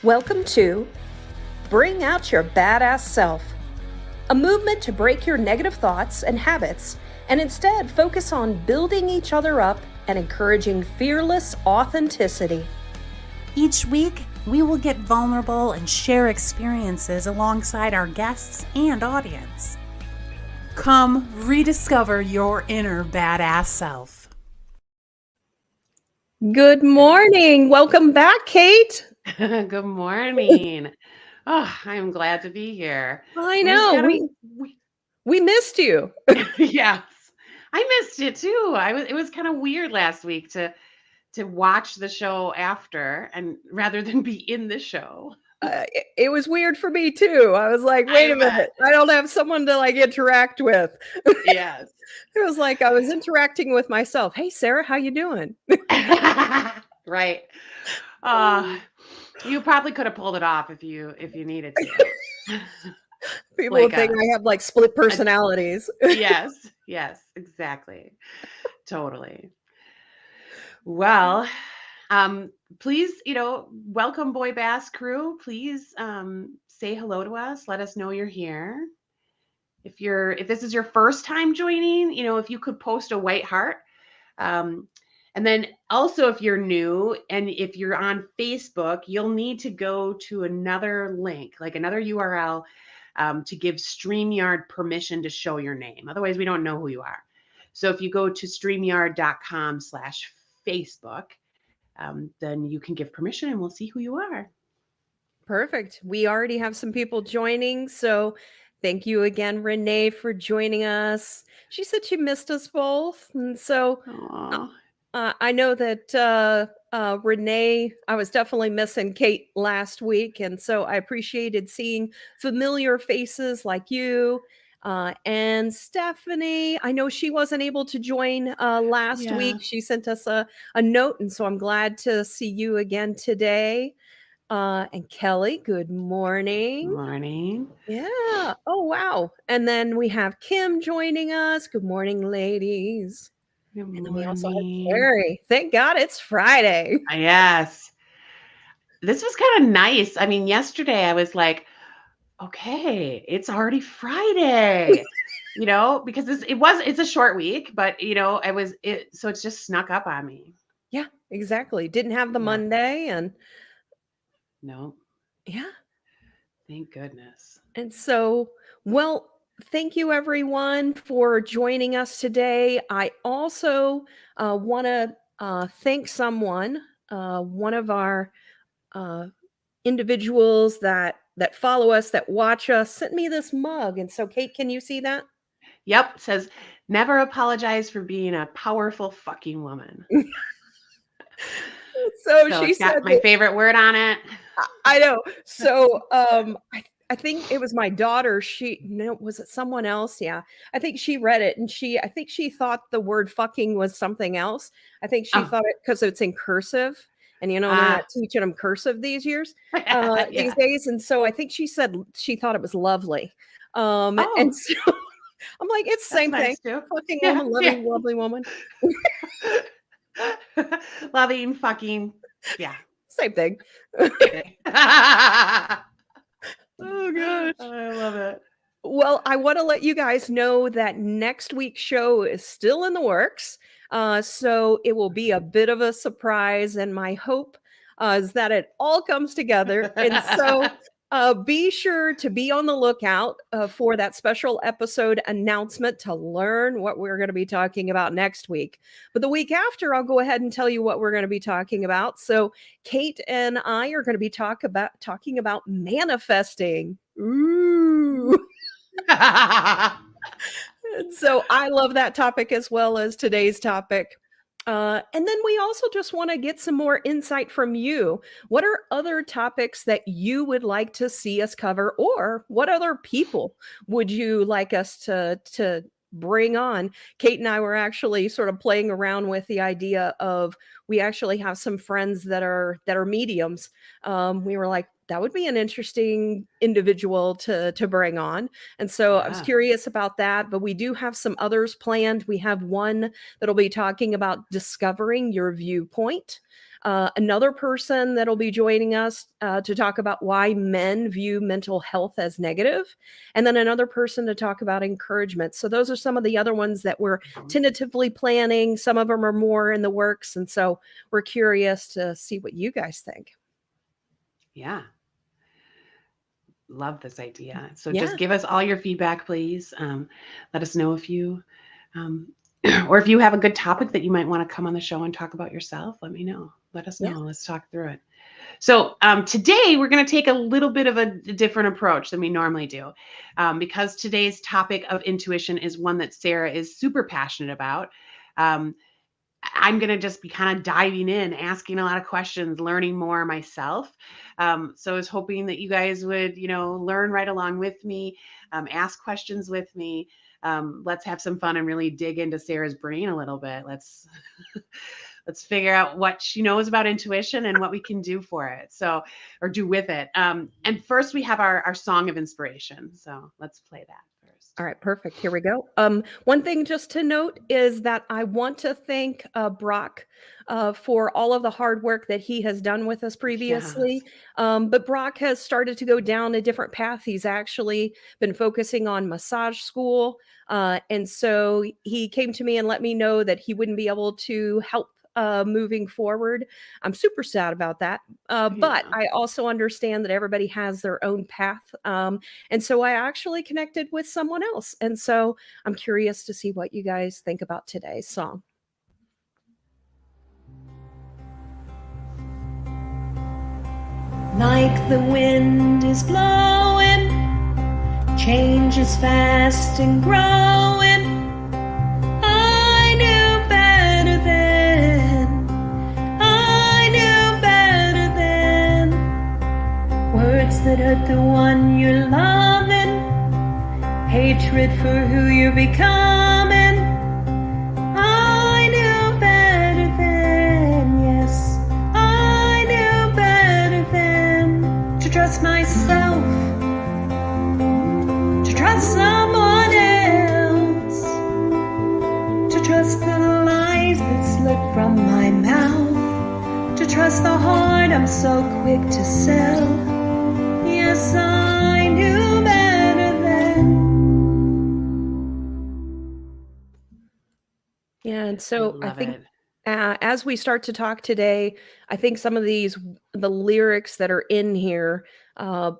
Welcome to Bring Out Your Badass Self, a movement to break your negative thoughts and habits and instead focus on building each other up and encouraging fearless authenticity. Each week, we will get vulnerable and share experiences alongside our guests and audience. Come rediscover your inner badass self. Good morning. Welcome back, Cate. Good morning. Oh, I'm glad to be here. I know. We missed you. Yes. I missed it too. It was kind of weird last week to watch the show after and rather than be in the show. It was weird for me too. I was like, wait a minute. I don't have someone to interact with. Yes. It was like I was interacting with myself. Hey, Sarah, how you doing? Right. You probably could have pulled it off if you needed to. People think I have split personalities. Yes, exactly. Totally. Well, please, welcome BOYBAS crew. Please say hello to us. Let us know you're here. If this is your first time joining, if you could post a white heart. And then also if you're new and if you're on Facebook, you'll need to go to another link, like another URL to give StreamYard permission to show your name. Otherwise, we don't know who you are. So if you go to streamyard.com/Facebook, then you can give permission and we'll see who you are. Perfect. We already have some people joining. So thank you again, Renee, for joining us. She said she missed us both. And so I know that Renee, I was definitely missing Cate last week. And so I appreciated seeing familiar faces like you. And Stephanie, I know she wasn't able to join last week. She sent us a note. And so I'm glad to see you again today. And Kelly, good morning. Good morning. Yeah. Oh, wow. And then we have Kim joining us. Good morning, ladies. Good morning. And then we also have Carrie. Thank God it's Friday. Yes. This was kind of nice. I mean, yesterday I was like, okay, it's already Friday, because it's a short week, but so it's just snuck up on me. Yeah, exactly. Didn't have the Monday and no. Yeah. Thank goodness. And so, well, thank you everyone for joining us today. I also want to thank someone, one of our individuals that follow us, that watch us, sent me this mug. And so, Cate, can you see that? Yep. It says, never apologize for being a powerful fucking woman. So she said my favorite word on it. I know. So I think it was my daughter. Was it someone else? Yeah. I think she read it and I think she thought the word fucking was something else. I think she thought it because it's in cursive. And they're not teaching them cursive these days. And so I think she said she thought it was lovely. And so I'm like, it's the same thing. Fucking woman, loving, lovely woman. Loving, fucking, yeah. Same thing. Oh, gosh. I love it. Well, I want to let you guys know that next week's show is still in the works. So it will be a bit of a surprise. And my hope is that it all comes together. And so be sure to be on the lookout for that special episode announcement to learn what we're going to be talking about next week. But the week after, I'll go ahead and tell you what we're going to be talking about. So Cate and I are going to be talking about manifesting. Ooh. So I love that topic as well as today's topic. And then we also just want to get some more insight from you. What are other topics that you would like to see us cover, or what other people would you like us to bring on? Cate and I were actually sort of playing around with the idea of, we actually have some friends that are mediums. We were like, that would be an interesting individual to bring on. And so I was Yeah. curious about that, but we do have some others planned. We have one that'll be talking about discovering your viewpoint. Another person that'll be joining us to talk about why men view mental health as negative, and then another person to talk about encouragement. So those are some of the other ones that we're tentatively planning. Some of them are more in the works, and so we're curious to see what you guys think. Yeah. Love this idea. So Yeah, just give us all your feedback, please. Let us know if you, um, or if you have a good topic that you might want to come on the show and talk about yourself. Let me know. Let us yeah, know. Let's talk through it. So today we're going to take a little bit of a different approach than we normally do, because today's topic of intuition is one that Sarah is super passionate about. Um, I'm going to just be kind of diving in, asking a lot of questions, learning more myself. So I was hoping that you guys would, learn right along with me, ask questions with me. Let's have some fun and really dig into Sarah's brain a little bit. Let's figure out what she knows about intuition and what we can do for it. So, or do with it. And first we have our song of inspiration. So let's play that first. all right, perfect. Here we go. One thing just to note is that I want to thank Brock for all of the hard work that he has done with us Yes. previously. But Brock has started to go down a different path. He's actually been focusing on massage school. And so he came to me and let me know that he wouldn't be able to help moving forward. I'm super sad about that. But Yeah. I also understand that everybody has their own path. And so I actually connected with someone else. And so I'm curious to see what you guys think about today's song. Like the wind is blowing, change is fast and growing. I knew better then, I knew better then. Words that hurt the one you're loving, hatred for who you're becoming. I knew better then, yes, I knew better then. To trust myself, to trust someone else, to trust the lies that slip from my mouth, to trust the heart I'm so quick to sell. Yes, I knew better then. Yeah, and so I Love think it. as we start to talk today, I think some of the lyrics that are in here,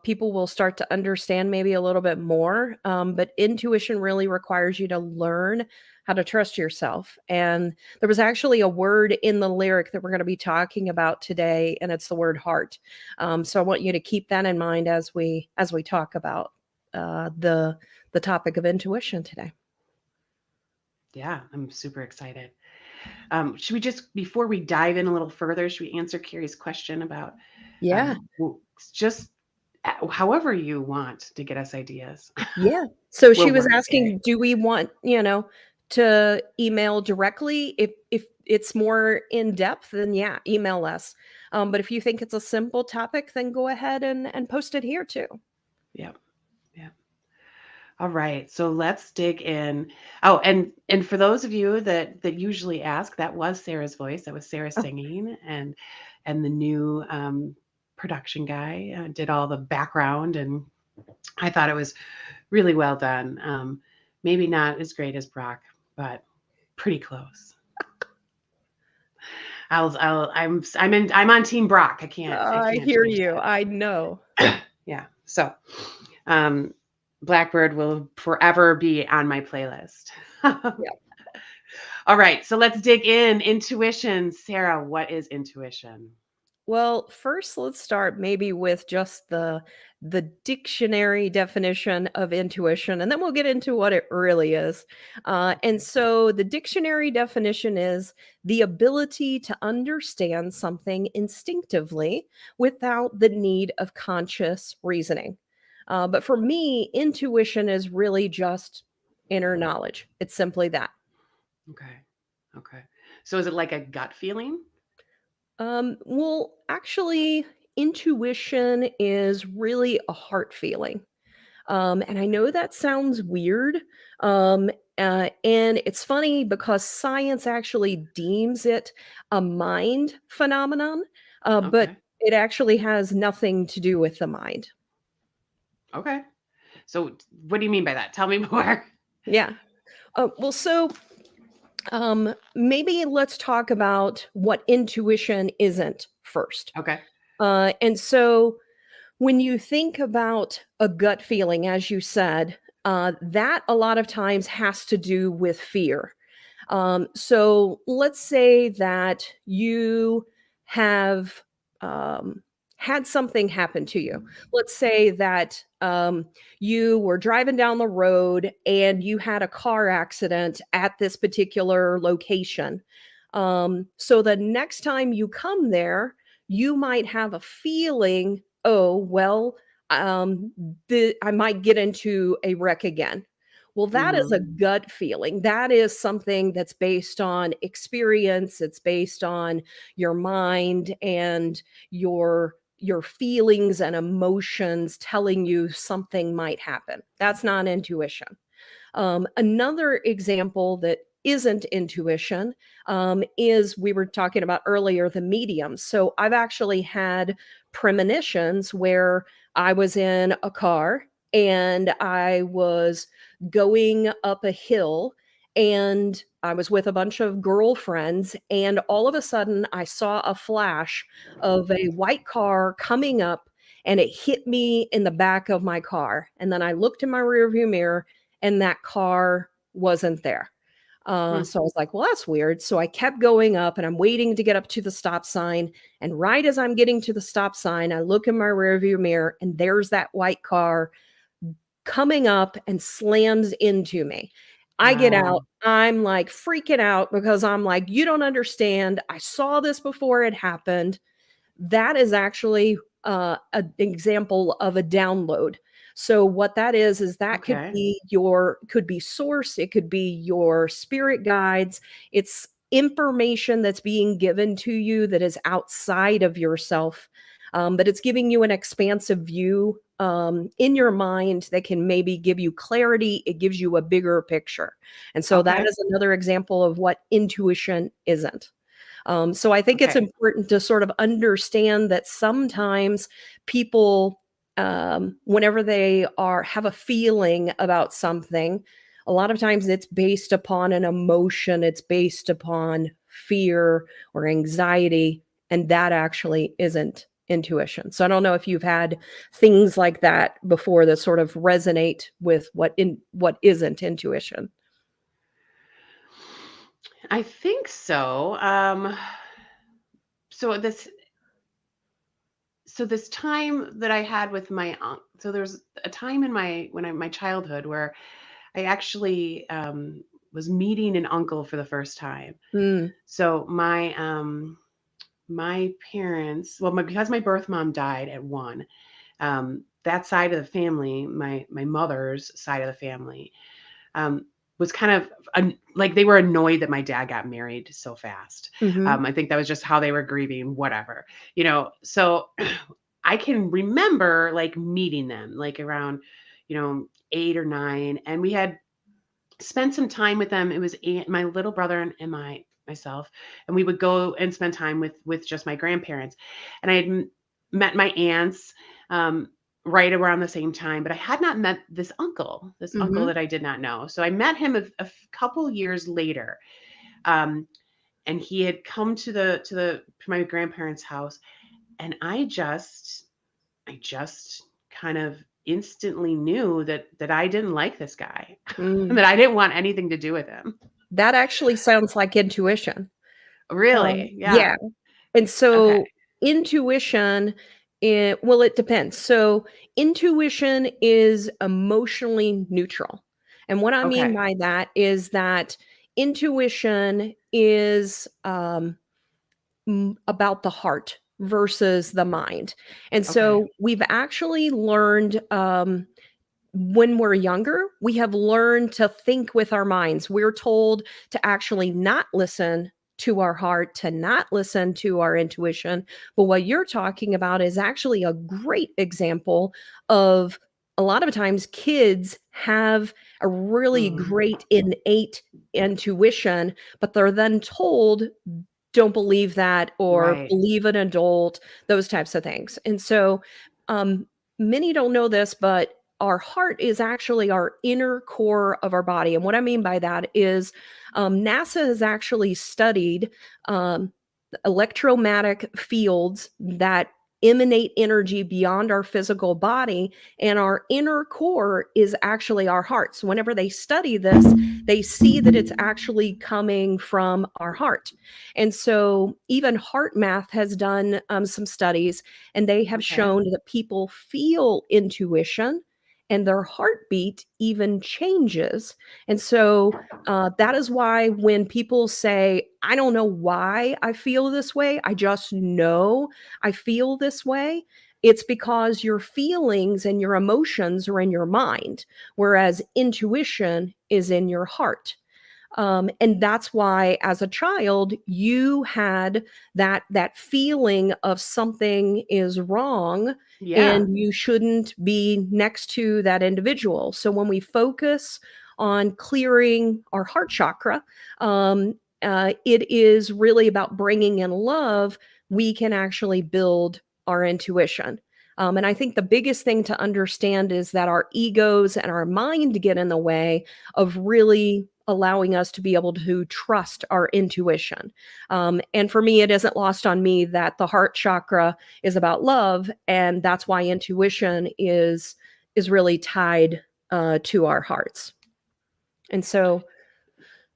people will start to understand maybe a little bit more. But intuition really requires you to learn how to trust yourself. And there was actually a word in the lyric that we're going to be talking about today, and it's the word heart. So I want you to keep that in mind as we talk about the topic of intuition today. Yeah, I'm super excited. Should we just, before we dive in a little further, should we answer Carrie's question about Yeah. just however you want to get us ideas? Yeah. So We'll she was work with it. asking, do we want, to email directly? If it's more in depth, then yeah, email us. But if you think it's a simple topic, then go ahead and post it here too. Yep. Yep. All right. So let's dig in. Oh, and for those of you that usually ask, that was Sarah's voice. That was Sarah Oh, singing, and the new production guy did all the background, and I thought it was really well done. Maybe not as great as Brock, but pretty close. I'm on Team Brock. I I can't hear change you. that. I know. Yeah. So, um, Blackbird will forever be on my playlist. Yeah. All right. So let's dig in. Intuition. Sarah, what is intuition? Well, first let's start maybe with just the dictionary definition of intuition, and then we'll get into what it really is. And so the dictionary definition is the ability to understand something instinctively without the need of conscious reasoning. But for me, intuition is really just inner knowledge. It's simply that. Okay. Okay. So is it like a gut feeling? Well, actually, intuition is really a heart feeling. And I know that sounds weird. Um, and it's funny because science actually deems it a mind phenomenon, but Okay. it actually has nothing to do with the mind. Okay. So what do you mean by that? Tell me more. Yeah. Well, so maybe let's talk about what intuition isn't first. Okay. And so when you think about a gut feeling, as you said, that a lot of times has to do with fear. So let's say that you have had something happen to you. Let's say that you were driving down the road and you had a car accident at this particular location. So the next time you come there, you might have a feeling, oh, well, um, I might get into a wreck again. Well, that is Mm-hmm. a gut feeling. That is something that's based on experience. It's based on your mind and your feelings and emotions telling you something might happen. That's not intuition. Another example that isn't intuition is we were talking about earlier the mediums. So I've actually had premonitions where I was in a car and I was going up a hill and I was with a bunch of girlfriends, and all of a sudden I saw a flash of a white car coming up and it hit me in the back of my car. And then I looked in my rearview mirror and that car wasn't there. Hmm. So I was like, well, that's weird. So I kept going up and I'm waiting to get up to the stop sign. And right as I'm getting to the stop sign, I look in my rearview mirror and there's that white car coming up and slams into me. I get Wow. out. I'm like freaking out because I'm like, you don't understand. I saw this before it happened. That is actually an example of a download. So what that is that Okay. could be source, it could be your spirit guides. It's information that's being given to you that is outside of yourself, but it's giving you an expansive view in your mind that can maybe give you clarity. It gives you a bigger picture, and so that Okay. is another example of what intuition isn't. So I think it's Okay. important to sort of understand that sometimes people, whenever they have a feeling about something, a lot of times it's based upon an emotion, it's based upon fear or anxiety, and that actually isn't intuition. So I don't know if you've had things like that before that sort of resonate with what isn't intuition. I think so. So this so this time that I had with my aunt, so there's a time in my childhood where I actually was meeting an uncle for the first time. Mm, So my parents, well, because my birth mom died at 1, that side of the family, my mother's side of the family, um, was kind of like they were annoyed that my dad got married so fast. mhm, I think that was just how they were grieving, whatever, So I can remember like meeting them like around, 8 or 9, and we had spent some time with them. It was my little brother and myself, and we would go and spend time with just my grandparents. And I had met my aunts um, right around the same time, but I had not met this uncle mhm, that I did not know. So I met him a couple years later, um, and he had come to my grandparents' house, and I just kind of instantly knew that I didn't like this guy, and mm. that I didn't want anything to do with him. That actually sounds like intuition. Really? Yeah. Yeah, and Okay. so intuition, well, it depends. So intuition is emotionally neutral, and what I mean Okay. by that is that intuition is, about the heart versus the mind, and Okay. so we've actually learned, when we're younger, we have learned to think with our minds. We're told to actually not listen to our heart, to not listen to our intuition. But what you're talking about is actually a great example of a lot of times kids have a really great innate intuition, but they're then told, don't believe that, or Right. believe an adult, those types of things. And so um, many don't know this, but our heart is actually our inner core of our body. And what I mean by that is NASA has actually studied um, electromagnetic fields that emanate energy beyond our physical body, and our inner core is actually our heart. So whenever they study this, they see that it's actually coming from our heart. And so even heart math has done some studies, and they have shown that people feel intuition and their heartbeat even changes. And so that is why when people say, I don't know why I feel this way, I just know I feel this way, it's because your feelings and your emotions are in your mind, whereas intuition is in your heart. And that's why, as a child, you had that feeling of something is wrong, Yeah. and you shouldn't be next to that individual. So when we focus on clearing our heart chakra, it is really about bringing in love. We can actually build our intuition. And I think the biggest thing to understand is that our egos and our mind get in the way of really allowing us to be able to trust our intuition. And for me, it isn't lost on me that the heart chakra is about love, and that's why intuition is really tied to our hearts. And so,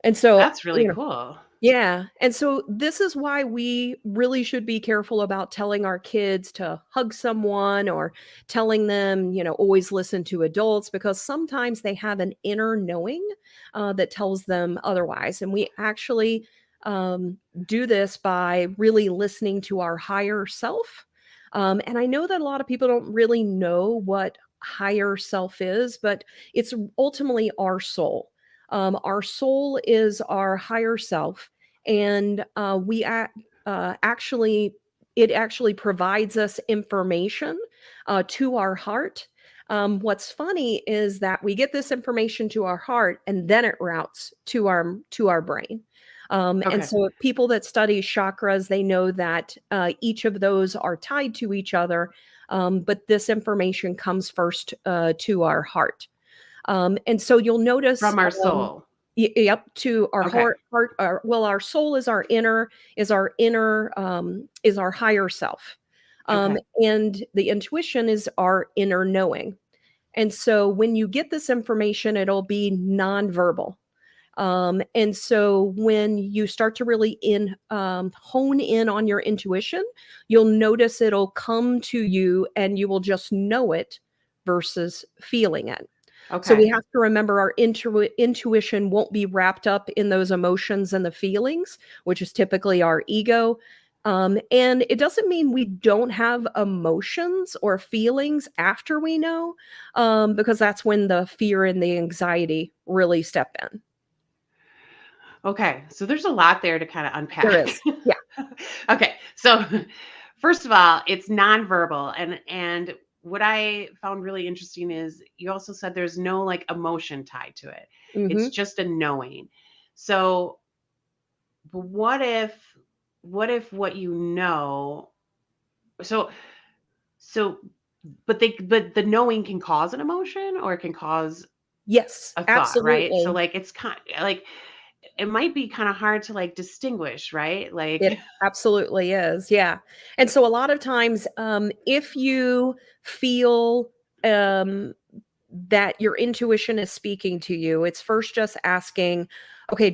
That's really you know, cool. yeah. And so this is why we really should be careful about telling our kids to hug someone, or telling them, always listen to adults, because sometimes they have an inner knowing that tells them otherwise. And we actually do this by really listening to our higher self. And I know that a lot of people don't really know what higher self is, but it's ultimately our soul. Our soul is our higher self, and actually, it actually provides us information to our heart. What's funny is that we get this information to our heart, and then it routes to our brain. And Okay. so, people that study chakras, they know that each of those are tied to each other, but this information comes first to our heart. And so you'll notice, From our soul. yep, to our Okay. heart. Our soul is our inner, is our higher self, Okay. and the intuition is our inner knowing. And so when you get this information, it'll be nonverbal. And so when you start to really hone in on your intuition, you'll notice it'll come to you, and you will just know it versus feeling it. So we Okay. have to remember our intuition won't be wrapped up in those emotions and the feelings, which is typically our ego. And it doesn't mean we don't have emotions or feelings after we know, because that's when the fear and the anxiety really step in. Okay. So there's a lot there to kind of There unpack. is. Yeah. Okay. So first of all, it's nonverbal, and what I found really interesting is you also said there's no like emotion tied to it. It's Hmm. just a knowing. So but what if what you know, so so but the knowing can cause an emotion, or it can cause Yes, a thought, right? So absolutely. like it's kind like it might be kind of hard to like distinguish, right? Like It absolutely is. Yeah. And so a lot of times, if you feel um, that your intuition is speaking to you, it's first just asking, okay,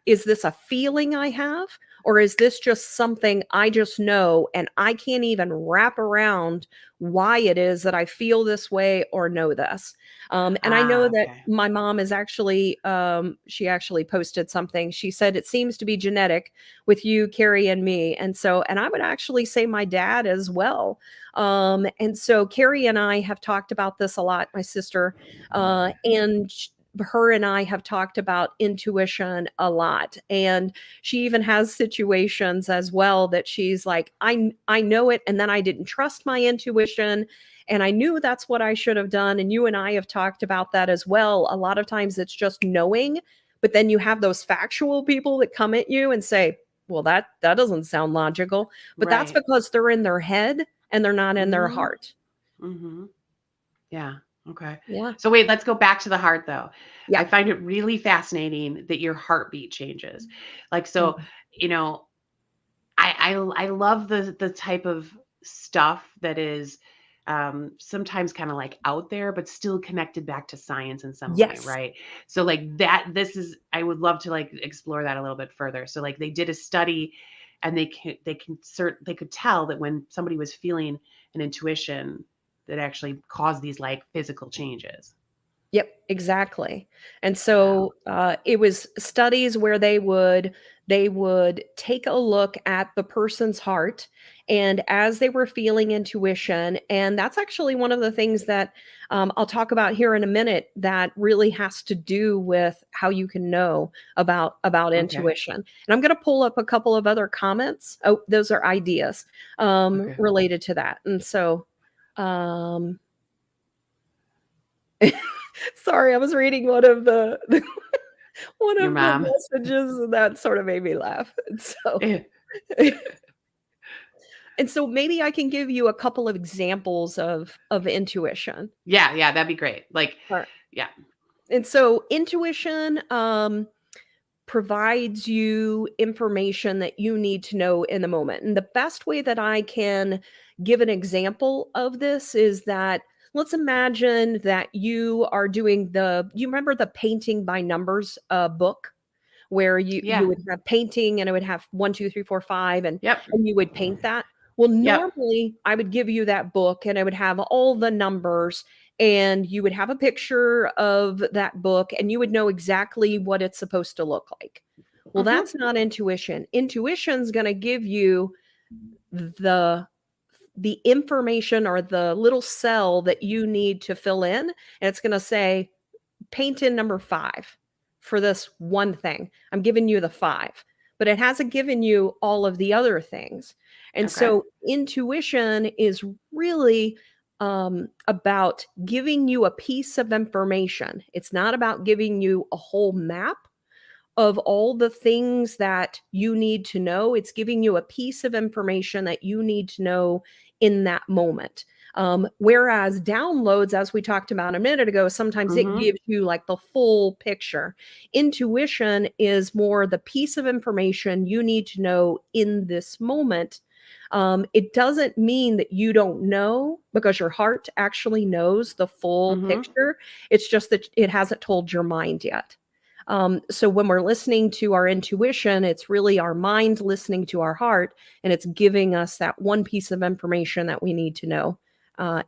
is this a feeling I have? Or is this just something I just know, and I can't even wrap around why it is that I feel this way or know this? And I know that okay. my mom is actually, she actually posted something. She said it seems to be genetic with you, Carrie, and me. And I would actually say my dad as well. And so Carrie and I have talked about this a lot, my sister, and her and I have talked about intuition a lot, and she even has situations as well that she's like, I know it, and then I didn't trust my intuition, and I knew that's what I should have done. And you and I have talked about that as well. A lot of times it's just knowing, but then you have those factual people that come at you and say, well, that doesn't sound logical, but that's Right. because they're in their head and they're not in their Mm-hmm. heart. Mm-hmm. Yeah. Okay. Yeah. So wait, let's go back to the heart though. I Yeah. find it really fascinating that your heartbeat changes. Like, so, Mm. you know, I love the type of stuff that is sometimes kind of like out there, but still connected back to science in some way, Yes. right? So like that, this is, I would love to like explore that a little bit further. So like they did a study and they could tell that when somebody was feeling an intuition that actually caused these like physical changes. Yep, exactly. And Wow. so it was studies where they would take a look at the person's heart, and as they were feeling intuition, and that's actually one of the things that I'll talk about here in a minute that really has to do with how you can know about Okay. intuition. And I'm going to pull up a couple of other comments. Oh, those are ideas Okay. related to that. And so. Um, Sorry, I was reading one of the one Your of the mom. messages, and that sort of made me laugh, and so Eh, and so maybe I can give you a couple of examples of intuition. yeah, yeah, that'd be great. Like, Alright. yeah. And so intuition, provides you information that you need to know in the moment. And the best way that I can give an example of this is that let's imagine that you are doing you remember the painting by numbers book where you Yeah. would have painting and it would have 1, 2, 3, 4, 5, Yep. and you would paint that. Well, Yep. normally I would give you that book and I would have all the numbers and you would have a picture of that book and you would know exactly what it's supposed to look like. Well, Mhm. that's not intuition. Intuition's going to give you the the information or the little cell that you need to fill in, and it's going to say paint in number 5 for this one thing. I'm giving you the 5, but it hasn't given you all of the other things. And Okay. so intuition is really about giving you a piece of information. It's not about giving you a whole map of all the things that you need to know. It's giving you a piece of information that you need to know in that moment. Whereas downloads, as we talked about a minute ago, sometimes it Mhm. gives you like the full picture. Intuition is more the piece of information you need to know in this moment. It doesn't mean that you don't know because your heart actually knows the full Mhm. picture. It's just that it hasn't told your mind yet. So when we're listening to our intuition, it's really our mind listening to our heart, and it's giving us that one piece of information that we need to know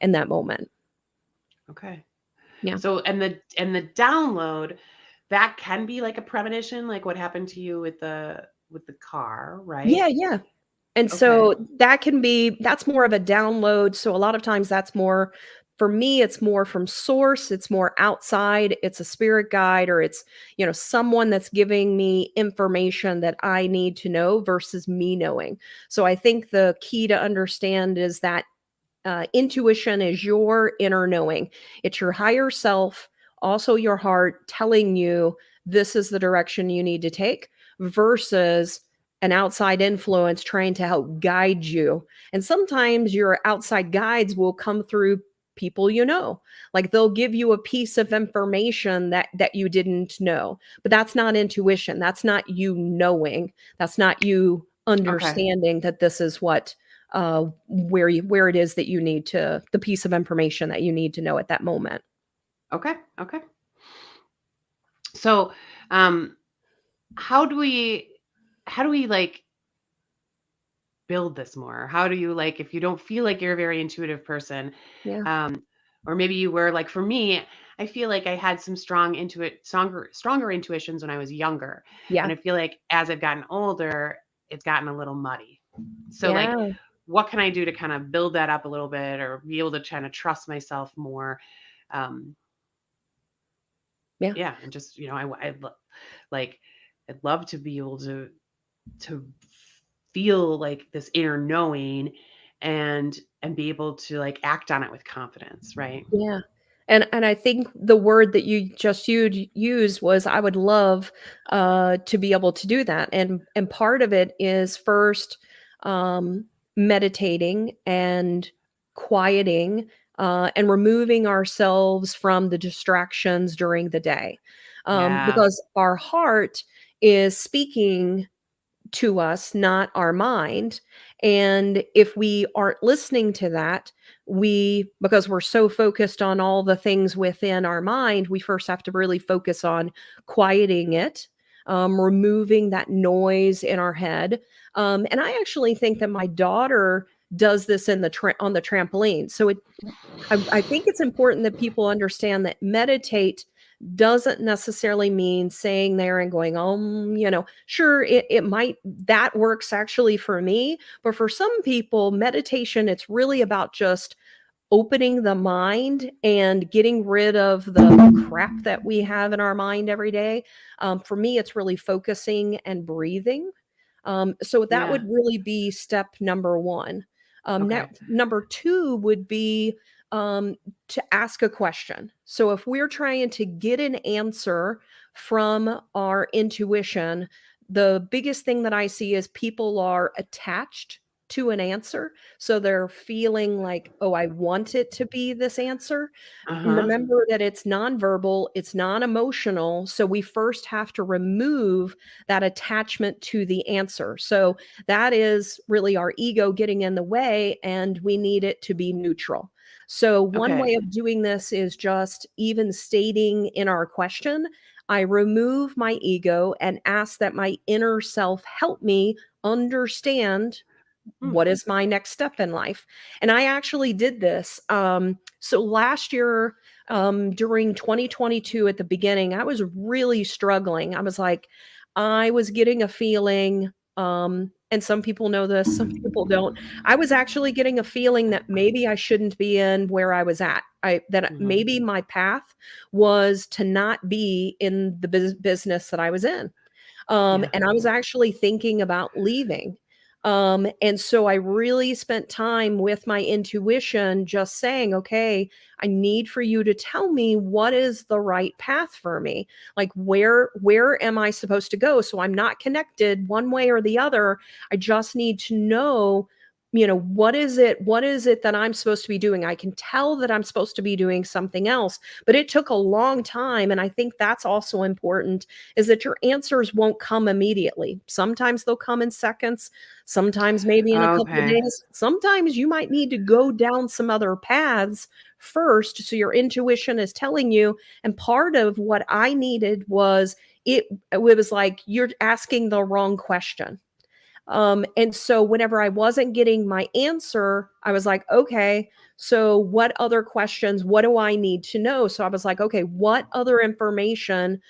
in that moment. Okay. Yeah. So and the download, that can be like a premonition, like what happened to you with the car, right? Yeah, yeah. And Okay. so that's more of a download. So a lot of times that's more for me, it's more from source, it's more outside, it's a spirit guide or it's, someone that's giving me information that I need to know versus me knowing. So I think the key to understand is that intuition is your inner knowing. It's your higher self, also your heart telling you this is the direction you need to take versus an outside influence trying to help guide you. And sometimes your outside guides will come through people you know. Like they'll give you a piece of information that you didn't know. But that's not intuition. That's not you knowing. That's not you Okay. understanding that this is what where it is that you need to the piece of information that you need to know at that moment. Okay. Okay. So, um how do we like build this more? How do you like if you don't feel like you're a very intuitive person, Yeah. um or maybe you were like for me, I feel like I had some stronger intuitions when I was younger. And Yeah. I feel like as I've gotten older, it's gotten a little muddy. So like Yeah. what can I do to kind of build that up a little bit or be able to kind of trust myself more? Um Yeah. Yeah. And just, like, I'd love to be able to feel like this inner knowing and be able to like act on it with confidence, right? Yeah. And I think the word that you just used was I would love to be able to do that. And part of it is first um meditating and quieting and removing ourselves from the distractions during the day. Yeah. Because our heart is speaking to us, not our mind. And if we aren't listening to that, because we're so focused on all the things within our mind, we first have to really focus on quieting it, removing that noise in our head. And I actually think that my daughter does this in on the trampoline. So I think it's important that people understand that meditate doesn't necessarily mean saying there and going, sure, it might, that works actually for me. But for some people, meditation, it's really about just opening the mind and getting rid of the crap that we have in our mind every day. For me, it's really focusing and breathing. So that Yeah. would really be step number one. Okay. Number two would be um, to ask a question. So if we're trying to get an answer from our intuition, the biggest thing that I see is people are attached to an answer. So they're feeling like, oh, I want it to be this answer. Uh-huh. Remember that it's nonverbal, it's non-emotional. So we first have to remove that attachment to the answer. So that is really our ego getting in the way, and we need it to be neutral. So one Okay. way of doing this is just even stating in our question, I remove my ego and ask that my inner self help me understand Hmm. what is my next step in life. And I actually did this. So last year, during 2022 at the beginning, I was really struggling. I was like, I was getting a feeling, and some people know this, some people don't. I was actually getting a feeling that maybe I shouldn't be in where I was at. That Hmm. maybe my path was to not be in the business that I was in. Yeah. And I was actually thinking about leaving. And so I really spent time with my intuition, just saying, okay, I need for you to tell me what is the right path for me. Like where am I supposed to go? So I'm not connected one way or the other. I just need to know, what is it that I'm supposed to be doing? I can tell that I'm supposed to be doing something else, but it took a long time. And I think that's also important, is that your answers won't come immediately. Sometimes they'll come in seconds, sometimes maybe in a couple of Okay. days. Sometimes you might need to go down some other paths first. So your intuition is telling you. And part of what I needed was it was like you're asking the wrong question. And so whenever I wasn't getting my answer, I was like, okay, so what other questions, what do I need to know? So I was like, okay, what other information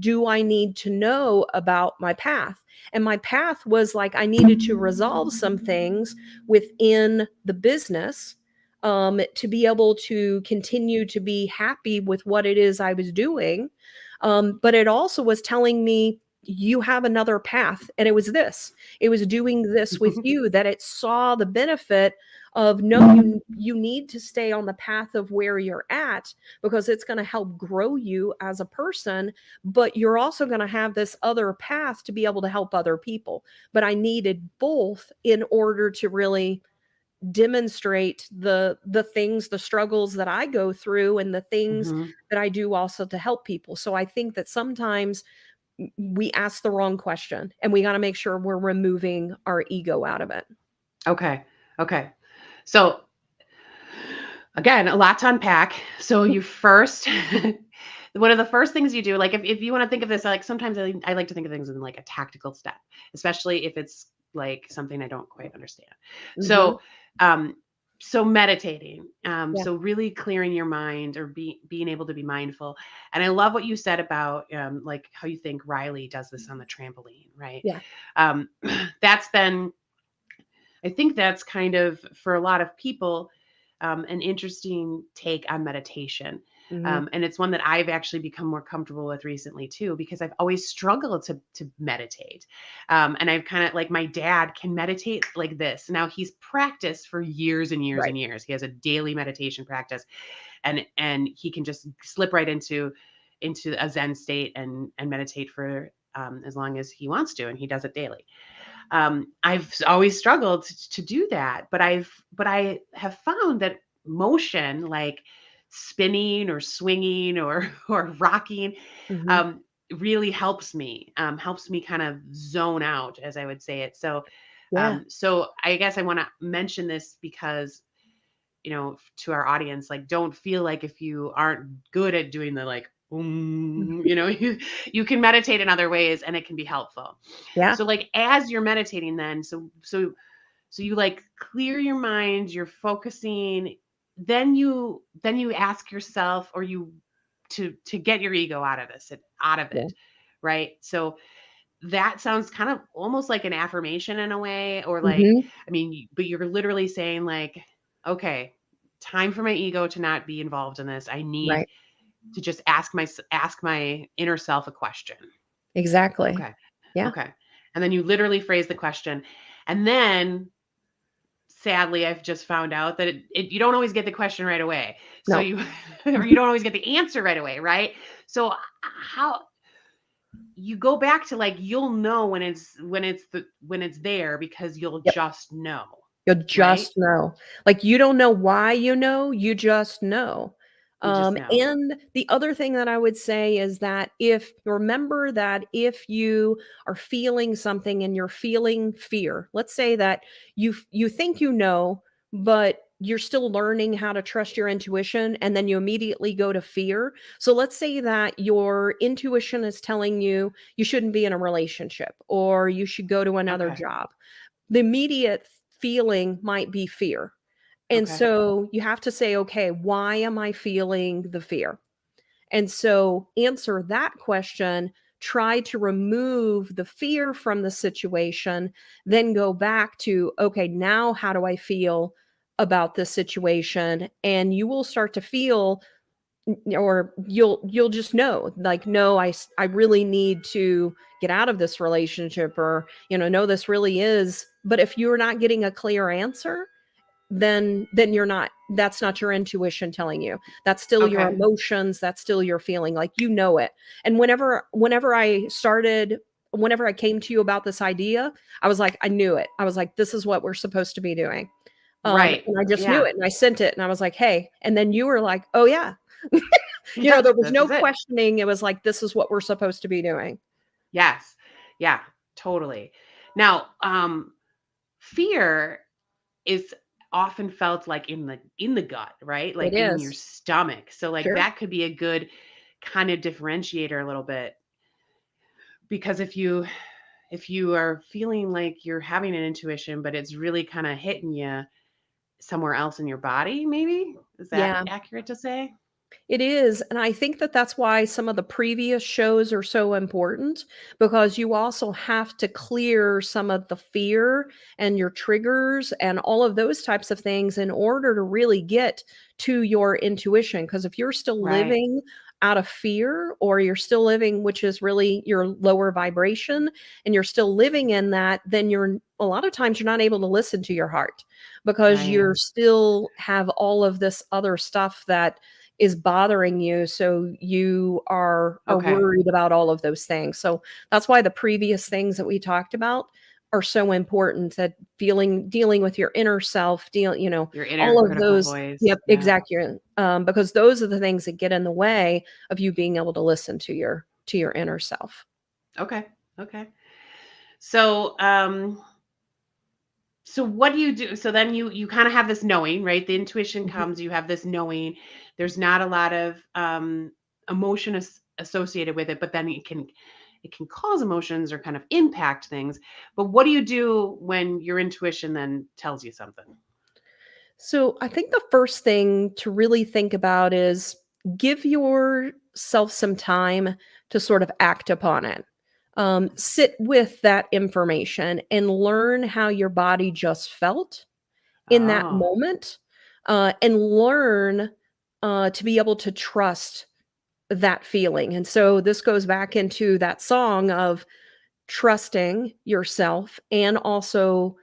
do I need to know about my path? And my path was like, I needed to resolve some things within the business to be able to continue to be happy with what it is I was doing. But it also was telling me, you have another path. And it was this, it was doing this with you, that it saw the benefit of, no, you need to stay on the path of where you're at, because it's going to help grow you as a person, but you're also going to have this other path to be able to help other people. But I needed both in order to really demonstrate the things, the struggles that I go through, and the things Hmm. that I do also to help people. So I think that sometimes we ask the wrong question, and we got to make sure we're removing our ego out of it. Okay. Okay. So again, a lot to unpack. So you first, one of the first things you do, like if you want to think of this, like sometimes I like to think of things in like a tactical step, especially if it's like something I don't quite understand. Mhm. So, um, so meditating, Yeah. so really clearing your mind or being able to be mindful. And I love what you said about like how you think Riley does this on the trampoline, right? Yeah. Um, that's been, I think that's kind of for a lot of people an interesting take on meditation. And it's one that I've actually become more comfortable with recently too, because I've always struggled to meditate. And I've kind of like, my dad can meditate like this. Now he's practiced for years and years Right. and years. He has a daily meditation practice, and he can just slip right into a Zen state and meditate for as long as he wants to, and he does it daily. I've always struggled to do that, but I have found that motion, like spinning or swinging or or rocking, Mhm. um, really helps me kind of zone out, as I would say it. So, Yeah. so I guess I want to mention this because, to our audience, like, don't feel like if you aren't good at doing the like, you can meditate in other ways and it can be helpful. Yeah. So like as you're meditating then, so you like clear your mind, you're focusing, then you ask yourself, or you to get your ego out of Yeah. it, right? So that sounds kind of almost like an affirmation in a way, or like, Mhm. I mean, but you're literally saying like, okay, time for my ego to not be involved in this. I need Right. to just ask my inner self a question. Exactly. Okay. Yeah. Okay. And then you literally phrase the question. And then sadly, I've just found out that you don't always get the question right away. So No. you, or you don't always get the answer right away. Right. So how you go back to, like, you'll know when it's there, because you'll Yep. just know. You'll Right. just know. Like, you don't know why you just know. You just know. And the other thing that I would say is that if remember that if you are feeling something and you're feeling fear, let's say that you think you know, but you're still learning how to trust your intuition and then you immediately go to fear. So let's say that your intuition is telling you you shouldn't be in a relationship or you should go to another Okay. job. The immediate feeling might be fear. And Okay. so you have to say, okay, why am I feeling the fear? And so answer that question, try to remove the fear from the situation, then go back to, okay, now how do I feel about this situation? And you will start to feel or you'll just know like no I really need to get out of this relationship or no this really is but if you're not getting a clear answer then you're not that's not your intuition telling you that's still your Okay. emotions that's still your feeling like it and whenever I came to you about this idea I was like I knew it I was like this is what we're supposed to be doing Right. and I just knew Yeah. it and I sent it and I was like hey and then you were like oh yeah Yes. there was This no is it. questioning. It was like, this is what we're supposed to be doing. Yes. Yeah. Totally. Now, fear is often felt like in the gut, right? It Like in your is. stomach. So like Sure. that could be a good kind of differentiator a little bit, because if you are feeling like you're having an intuition but it's really kind of hitting you somewhere else in your body, maybe, is that Yeah. accurate to say? It is, and I think that that's why some of the previous shows are so important because you also have to clear some of the fear and your triggers and all of those types of things in order to really get to your intuition. Because if you're still Right. living out of fear or you're still living, which is really your lower vibration, and you're still living in that, then you're a lot of times you're not able to listen to your heart because Right. you're still have all of this other stuff that is bothering you so you are Okay. worried about all of those things. So that's why the previous things that we talked about are so important that dealing with your inner self, Your inner all of critical those voice. yep, Yeah. exactly. Because those are the things that get in the way of you being able to listen to your inner self. Okay. Okay. So, so what do you do? So then you kind of have this knowing, right? The intuition Mhm. comes, you have this knowing. There's not a lot of emotion associated with it, but then it can cause emotions or kind of impact things. But what do you do when your intuition then tells you something? So I think the first thing to really think about is give yourself some time to sort of act upon it. Sit with that information and learn how your body just felt in that Oh, moment and learn. to be able to trust that feeling. And so this goes back into that song of trusting yourself and also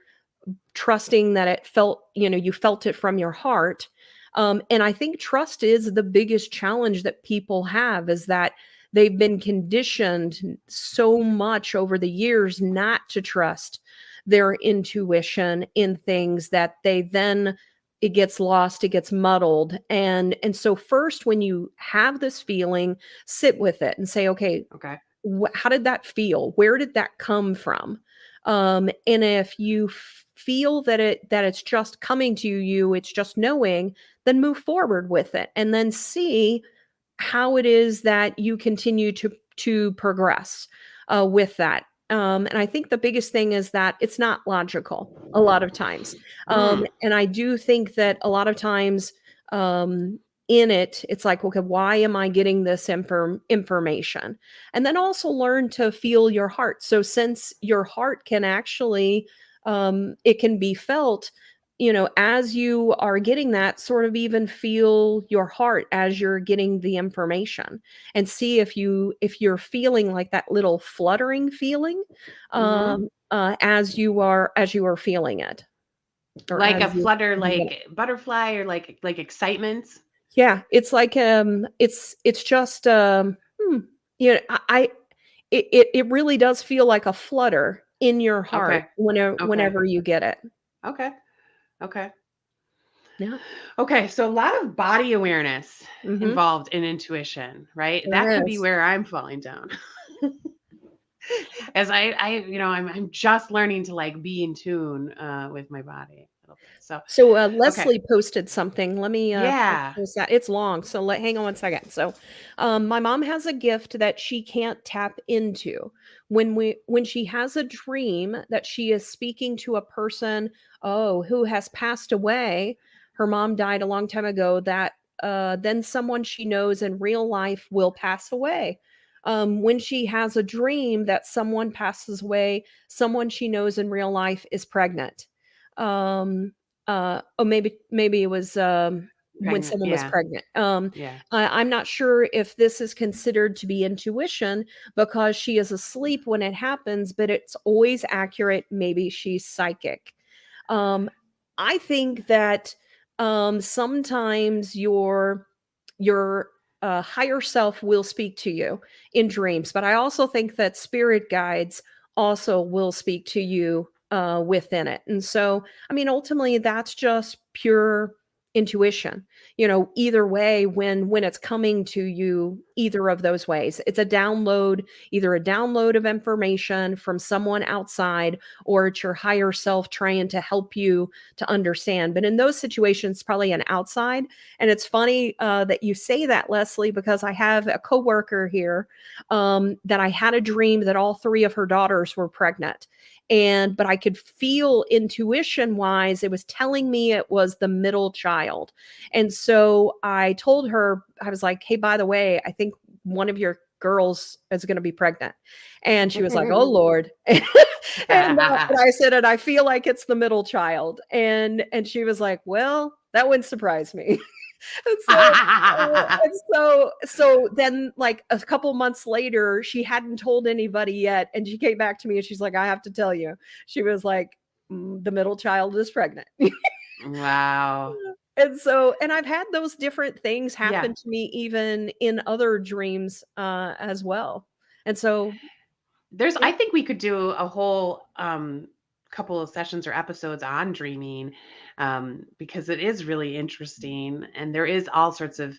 trusting that it felt, you felt it from your heart. And I think trust is the biggest challenge that people have, is that they've been conditioned so much over the years not to trust their intuition in things that they then it gets lost, it gets muddled. And so first, when you have this feeling, sit with it and say, okay, Okay. how did that feel? Where did that come from? And if you feel that it's just coming to you, it's just knowing, then move forward with it, and then see how it is that you continue to progress with that. And I think the biggest thing is that it's not logical a lot of times. Mm. And I do think that a lot of times, um, in it's like, okay, why am I getting this information? And then also learn to feel your heart. So since your heart can actually, it can be felt, as you are getting that, sort of even feel your heart as you're getting the information, and see if you're feeling like that little fluttering feeling, Hmm. as you are feeling it, or Like a as you flutter, you get it. like butterfly, or like excitement. Yeah, it's like, it's just, you know, it really does feel like a flutter in your heart Okay. Okay. whenever you get it. Okay. Okay. Yeah. Okay. So a lot of body awareness Mhm. involved in intuition, right? That There could be is. where I'm falling down. As I'm just learning to like be in tune with my body a little bit. So, So, okay. Leslie posted something. Let me, Yeah. post that. It's long, so hang on one second. So, my mom has a gift that she can't tap into. When she has a dream that she is speaking to a person, who has passed away, her mom died a long time ago, that, then someone she knows in real life will pass away. When she has a dream that someone passes away, someone she knows in real life is pregnant. Um, maybe it was, when Pregnant. someone was Yeah. pregnant. Yeah. I'm not sure if this is considered to be intuition because she is asleep when it happens, but it's always accurate. Maybe she's psychic. Um, I think that, sometimes your higher self will speak to you in dreams, but I also think that spirit guides also will speak to you, within it. And so, I mean, ultimately, that's just pure intuition. Either way, when it's coming to you, either of those ways, it's a download, either a download of information from someone outside, or it's your higher self trying to help you to understand. But in those situations, probably an outside. And it's funny, that you say that, Leslie, because I have a coworker here, that I had a dream that all three of her daughters were pregnant. But I could feel intuition wise, it was telling me it was the middle child. And so I told her, I was like, hey, by the way, I think one of your girls is going to be pregnant. And she was like, oh, Lord. And I said, and I feel like it's the middle child. And she was like, well, that wouldn't surprise me. And so then, like, a couple months later, she hadn't told anybody yet, and she came back to me and she's like, I have to tell you. She was like, the middle child is pregnant. Wow. And I've had those different things Yeah. happen to me even in other dreams, as well. And so, I yeah. think we could do a whole couple of sessions or episodes on dreaming, because it is really interesting, and there is all sorts of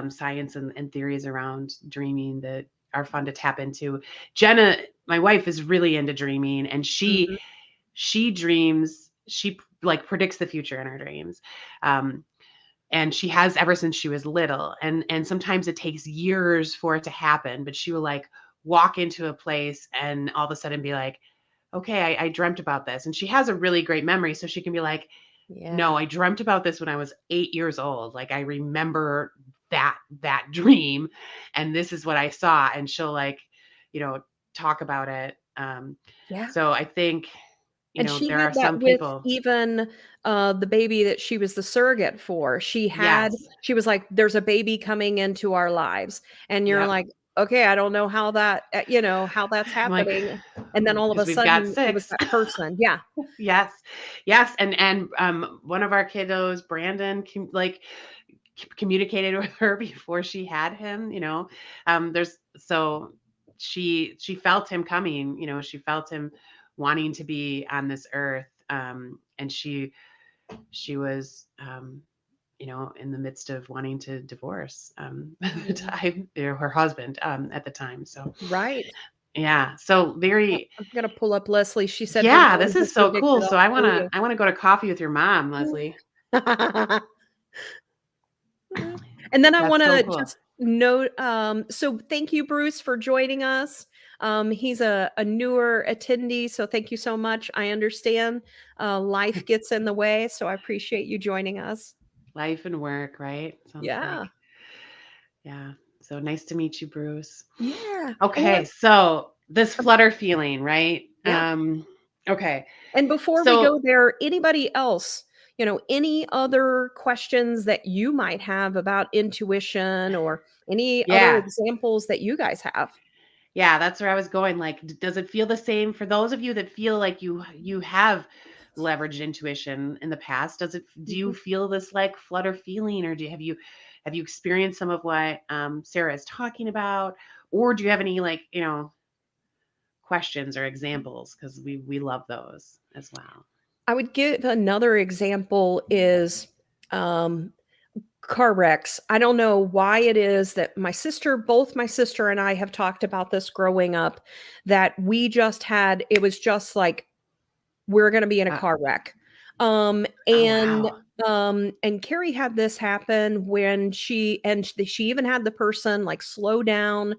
science and theories around dreaming that are fun to tap into. Jenna, my wife, is really into dreaming, and Mhm. she dreams. She like predicts the future in her dreams. Um, and she has ever since she was little, and sometimes it takes years for it to happen, but she will like walk into a place and all of a sudden be like, okay, I dreamt about this. And she has a really great memory, so she can be like, Yeah. no, I dreamt about this when I was 8 years old. Like I remember that dream, and this is what I saw. And she'll like, you know, talk about it. Yeah. So I think you And know, she there had are that some with people. even, the baby that she was the surrogate for. Yes. She was like, "There's a baby coming into our lives." And you're Yep. like, "Okay, I don't know how that, how that's I'm like, happening." And then all of a because we've got sudden, it was 6. that person. Yeah. Yes. Yes, and, one of our kiddos, Brandon, communicated with her before she had him, you know? There's so she felt him coming, you know, she felt him wanting to be on this earth, and she was, you know, in the midst of wanting to divorce, at the Mhm. time, you know, her husband, at the time, so, Right. yeah, so very I'm gonna pull up Leslie. She said her yeah, mom this is just so cool, predicted so all 3 I wanna go to coffee with your mom, Leslie. of And then I That's so wanna cool. just note, so thank you, Bruce, for joining us. He's a newer attendee, so thank you so much. I understand, life gets in the way, so I appreciate you joining us. Life and work, right? Sounds Yeah. like yeah. So nice to meet you, Bruce. Yeah. Okay, so this flutter feeling, right? Yeah. Okay. And before we go So there, anybody else, any other questions that you might have about intuition or any other yeah. examples that you guys have? Yeah, that's where I was going. Like, does it feel the same for those of you that feel like you have leveraged intuition in the past? Do you Mhm. feel this like flutter feeling, or have you experienced some of what Sarah is talking about, or do you have any like questions or examples? Because we love those as well. I would give another example is, um, car wrecks. I don't know why it is that both my sister and I have talked about this growing up, that we just had it was just like, we're gonna be in a Uh, car wreck. oh And, wow, and Carrie had this happen when she even had the person, like, slow down,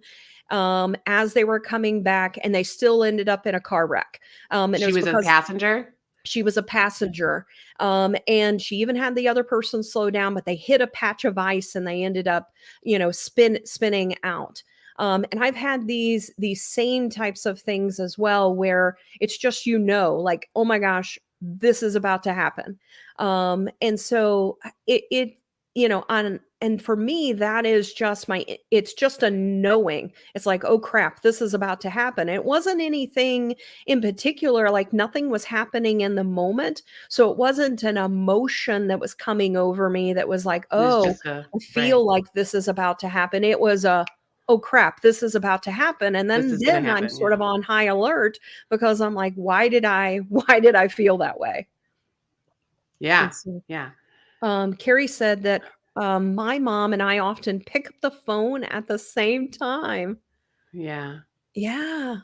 as they were coming back, and they still ended up in a car wreck. And it she was was a because passenger. she was a passenger, and she even had the other person slow down, but they hit a patch of ice and they ended up, spinning out. And I've had these same types of things as well, where it's just, like, oh my gosh, this is about to happen. And so it on and for me, that is just it's just a knowing. It's like, oh crap, this is about to happen. It wasn't anything in particular, like nothing was happening in the moment. So it wasn't an emotion that was coming over me that was like, It was oh, just a I right. feel like this is about to happen. It was oh crap, this is about to happen. And This then is gonna then I'm happen. sort Yeah. of on high alert because I'm like, why did I feel that way? And Yeah. so Yeah. Carrie said that my mom and I often pick up the phone at the same time. Yeah. Yeah.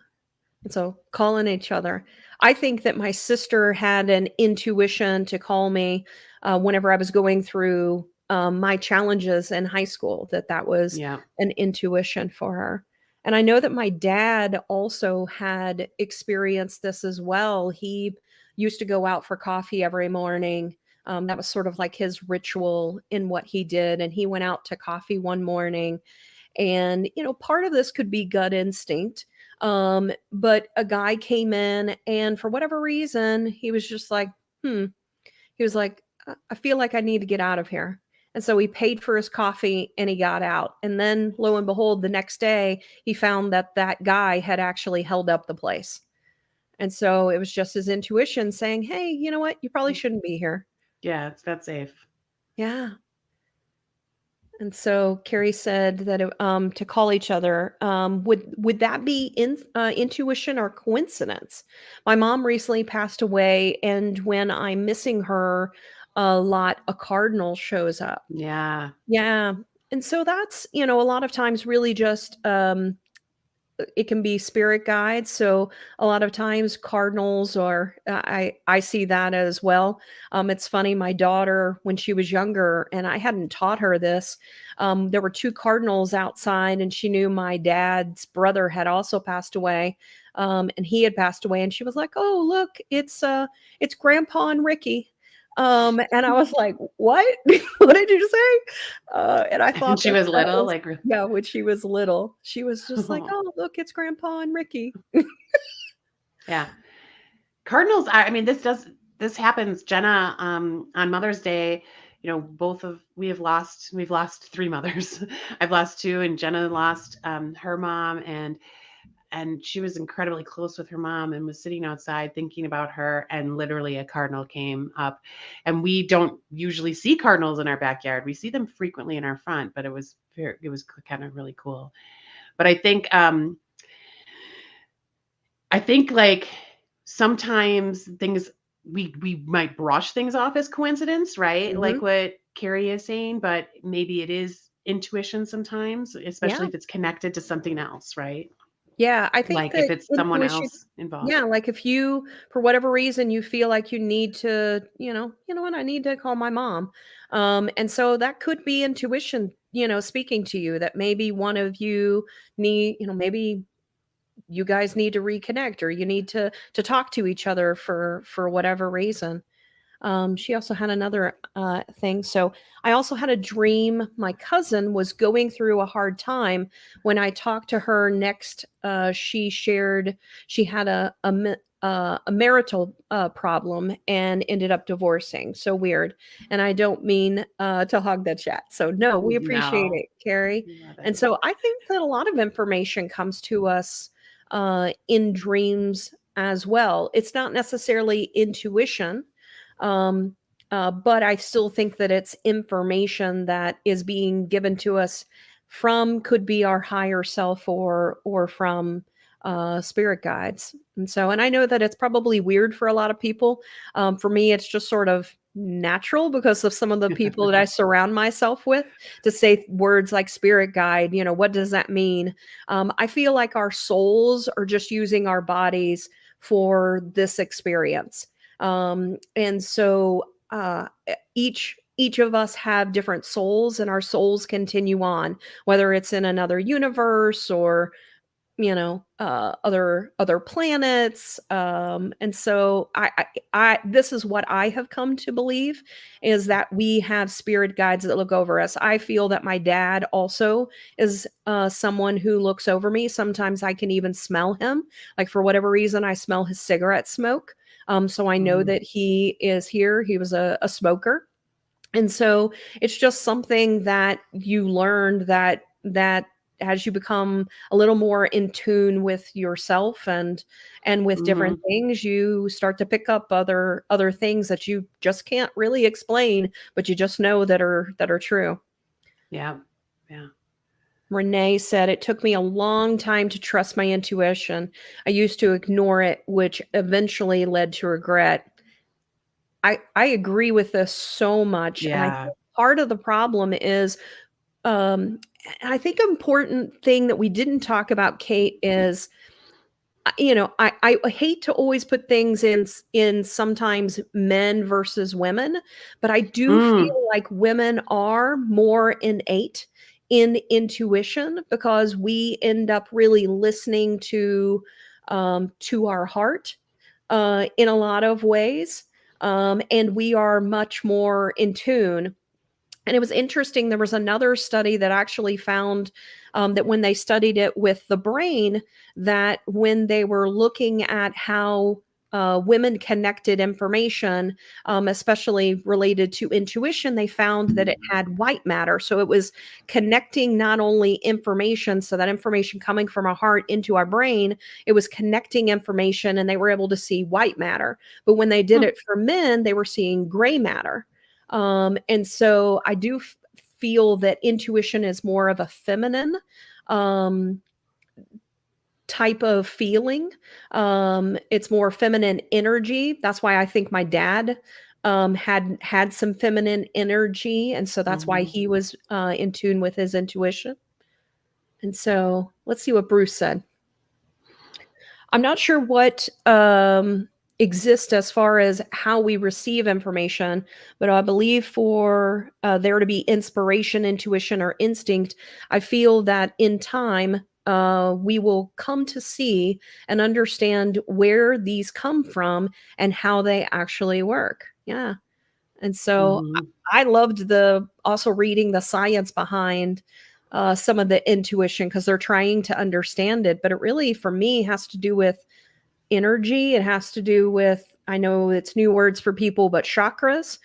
And so calling each other. I think that my sister had an intuition to call me whenever I was going through my challenges in high school, that was Yeah. an intuition for her. And I know that my dad also had experienced this as well. He used to go out for coffee every morning. That was sort of like his ritual in what he did. And he went out to coffee one morning, and, part of this could be gut instinct. But a guy came in, and for whatever reason, he was just like, hmm. He was like, I feel like I need to get out of here. And so he paid for his coffee and he got out. And then lo and behold, the next day, he found that that guy had actually held up the place. And so it was just his intuition saying, hey, you know what? You probably shouldn't be here. Yeah. It's that safe. Yeah. And so Carrie said that to call each other, would that be intuition or coincidence? My mom recently passed away, and when I'm missing her a lot, a cardinal shows up. Yeah. Yeah, and so that's a lot of times really just it can be spirit guides. So a lot of times cardinals, or I see that as well. It's funny, my daughter, when she was younger, and I hadn't taught her this, there were two cardinals outside, and she knew my dad's brother had also passed away. And he had passed away, and she was like, oh look, it's Grandpa and Ricky. And I was like, what? What did you say? And I And thought she that was that little, was, like, yeah, when she was little, she was just like, "Oh, look, it's Grandpa and Ricky." yeah. Cardinals, I mean, this happens, Jenna, on Mother's Day, we've lost 3 mothers. I've lost 2, and Jenna lost her mom, and she was incredibly close with her mom and was sitting outside thinking about her, and literally a cardinal came up. And we don't usually see cardinals in our backyard. We see them frequently in our front, but it was kind of really cool. But I think like sometimes things we might brush things off as coincidence, right? Mhm. Like what Carrie is saying, but maybe it is intuition sometimes, especially Yeah. if it's connected to something else, right? Yeah, I think Like if that it's someone intuition, else involved. yeah, like if you, for whatever reason, you feel like you need to, you know what, I need to call my mom. And so that could be intuition, speaking to you that maybe one of you need, maybe you guys need to reconnect or you need to talk to each other for whatever reason. She also had another thing. So I also had a dream. My cousin was going through a hard time. When I talked to her next, she shared she had a marital problem and ended up divorcing. So weird. And I don't mean to hog the chat. So no, we appreciate No, it, Carrie. love And it. so I think that a lot of information comes to us in dreams as well. It's not necessarily intuition, um, but I still think that it's information that is being given to us from, could be our higher self or from spirit guides. And I know that it's probably weird for a lot of people. For me, it's just sort of natural because of some of the people that I surround myself with to say words like spirit guide. What does that mean? I feel like our souls are just using our bodies for this experience. And so each of us have different souls, and our souls continue on, whether it's in another universe or other planets. And so I this is what I have come to believe, is that we have spirit guides that look over us. I feel that my dad also is someone who looks over me. Sometimes I can even smell him, like for whatever reason I smell his cigarette smoke. So I know Mm, that he is here. He was a smoker. And so it's just something that you learned, that as you become a little more in tune with yourself and with different mhm. things, you start to pick up other things that you just can't really explain, but you just know that are true. Yeah. Yeah. Renee said, it took me a long time to trust my intuition. I used to ignore it, which eventually led to regret. I agree with this so much. And I Yeah. think part of the problem is, um, I think an important thing that we didn't talk about, Cate, is, I hate to always put things in sometimes men versus women, but I do Mm, feel like women are more innate in intuition because we end up really listening to our heart in a lot of ways, and we are much more in tune. And it was interesting. There was another study that actually found that when they studied it with the brain, that when they were looking at how women connected information, especially related to intuition, they found that it had white matter. So it was connecting not only information, so that information coming from our heart into our brain, it was connecting information, and they were able to see white matter. But when they did hmm. it for men, they were seeing gray matter. And so I do feel that intuition is more of a feminine um, type of feeling. It's more feminine energy. That's why I think my dad had some feminine energy, and so that's why Mhm. he was in tune with his intuition. And so let's see what Bruce said. I'm not sure what exists as far as how we receive information, but I believe for there to be inspiration, intuition, or instinct, I feel that in time, we will come to see and understand where these come from and how they actually work. Yeah. And so Mhm. I loved the also reading the science behind some of the intuition because they're trying to understand it. But it really, for me, has to do with energy. It has to do with, I know it's new words for people, but chakras,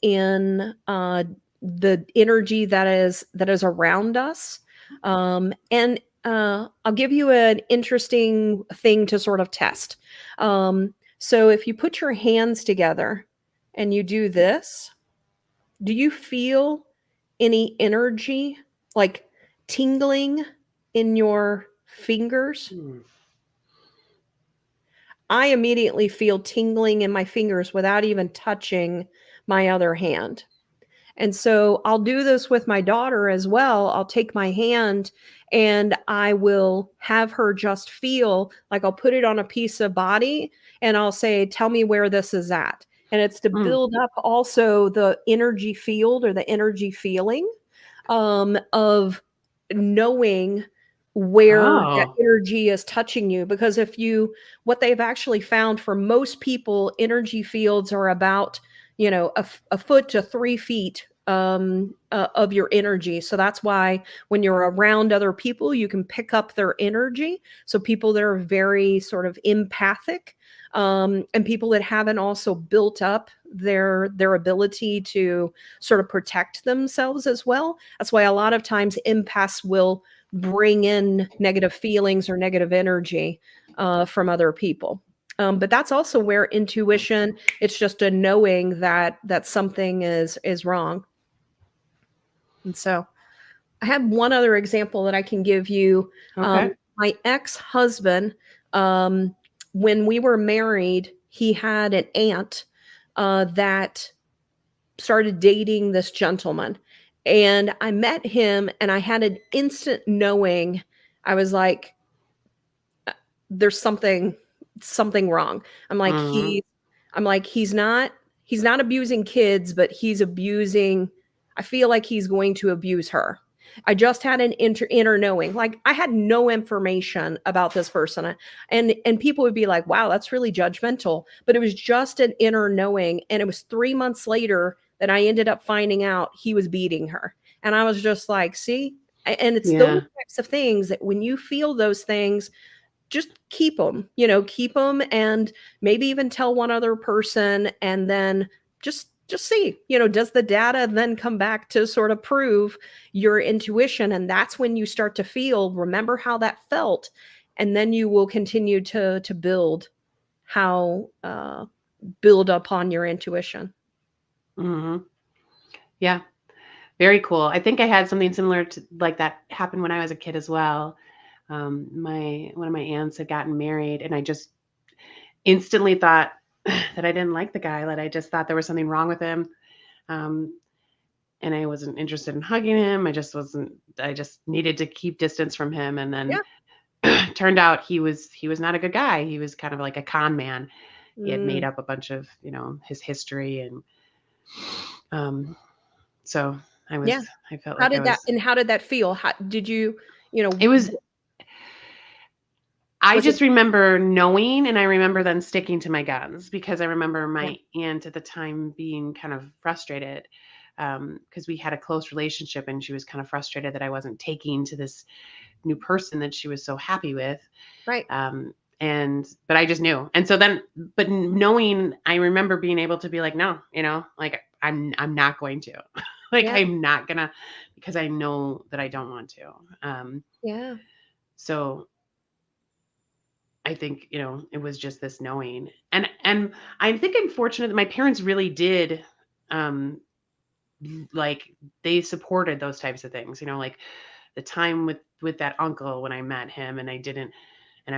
in the energy that is around us. And I'll give you an interesting thing to sort of test. So if you put your hands together and you do this, do you feel any energy like tingling in your fingers? I immediately feel tingling in my fingers without even touching my other hand. And so I'll do this with my daughter as well. I'll take my hand and I will have her just feel like I'll put it on a piece of body and I'll say, tell me where this is at. And it's to build up also the energy field or the energy feeling of knowing where that energy is touching you. Because what they've actually found for most people, energy fields are about, a foot to 3 feet of your energy. So that's why when you're around other people, you can pick up their energy. So people that are very sort of empathic, and people that haven't also built up their ability to sort of protect themselves as well. That's why a lot of times empaths will bring in negative feelings or negative energy from other people. But that's also where intuition, it's just a knowing that something is wrong. And so I have one other example that I can give you. Okay. My ex-husband, when we were married, he had an aunt that started dating this gentleman. And I met him and I had an instant knowing. I was like, there's something wrong. I'm like, he's not abusing kids, but he's abusing, I feel like he's going to abuse her. I just had an inner knowing. Like I had no information about this person. And people would be like, wow, that's really judgmental. But it was just an inner knowing. And it was 3 months later that I ended up finding out he was beating her. And I was just like, see? And it's those types of things that when you feel those things, just keep them, and maybe even tell one other person, and then just see, does the data then come back to sort of prove your intuition? And that's when you start to remember how that felt. And then you will continue to build upon your intuition. Yeah. Very cool. I think I had something similar to like that happen when I was a kid as well. One of my aunts had gotten married and I just instantly thought that I didn't like the guy, that I just thought there was something wrong with him. And I wasn't interested in hugging him. I just needed to keep distance from him. And then turned out he was not a good guy. He was kind of like a con man. He had made up a bunch of, his history. And so I felt how like did that feel? How did you, it was, I just remember knowing, and I remember then sticking to my guns because I remember my aunt at the time being kind of frustrated because we had a close relationship and she was kind of frustrated that I wasn't taking to this new person that she was so happy with. Right. But I just knew. And so then, but knowing, I remember being able to be like, no, like I'm not going to, like, I'm not gonna, because I know that I don't want to. So I think, it was just this knowing. And I think I'm fortunate that my parents really did, like they supported those types of things, like the time with that uncle when I met him and I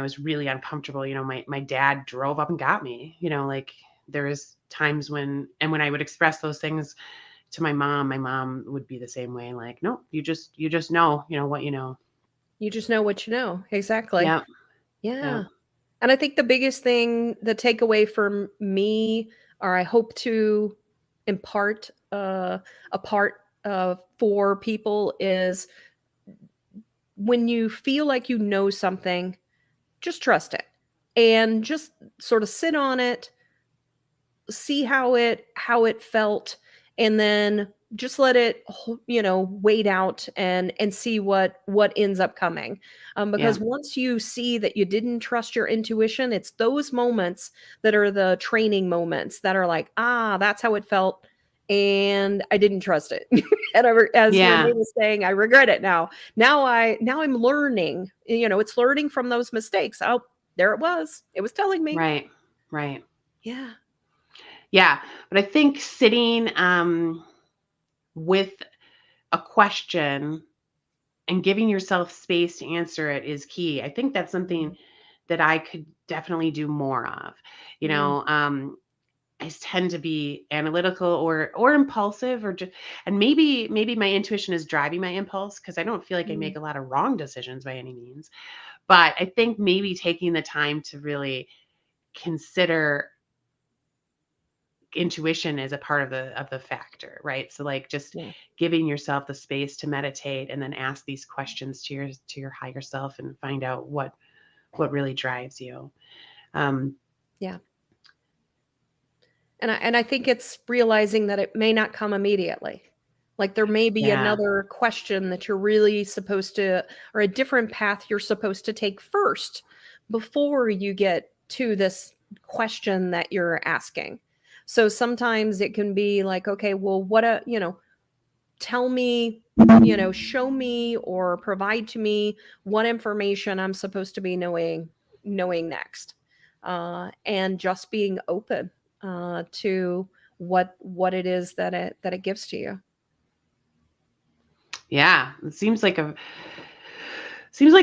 was really uncomfortable. My dad drove up and got me, like there was times when I would express those things to my mom would be the same way. Like, no, you just know, what you know. You just know what you know. Exactly. Yeah. Yeah. And I think the biggest thing, the takeaway for me, or I hope to impart for people, is when you feel like you know something, just trust it and just sort of sit on it, see how it felt, and then let it, wait out and see what ends up coming. Because once you see that you didn't trust your intuition, it's those moments that are the training moments that are like, that's how it felt, and I didn't trust it. And as Renee was saying, I regret it now. Now I'm learning. It's learning from those mistakes. Oh, there it was. It was telling me. Right. Right. Yeah. Yeah. But I think sitting with a question and giving yourself space to answer it is key. I think that's something that I could definitely do more of. I tend to be analytical or impulsive, or just, and maybe my intuition is driving my impulse, because I don't feel like I make a lot of wrong decisions by any means. But I think maybe taking the time to really consider intuition as a part of the factor, right? So like just giving yourself the space to meditate and then ask these questions to your higher self and find out what really drives you. Yeah. And I think it's realizing that it may not come immediately. Like there may be another question that you're really supposed to, or a different path you're supposed to take first before you get to this question that you're asking. So sometimes it can be like, okay, well, tell me, show me or provide to me what information I'm supposed to be knowing next. And just being open to what it is that it gives to you. Yeah, it seems like a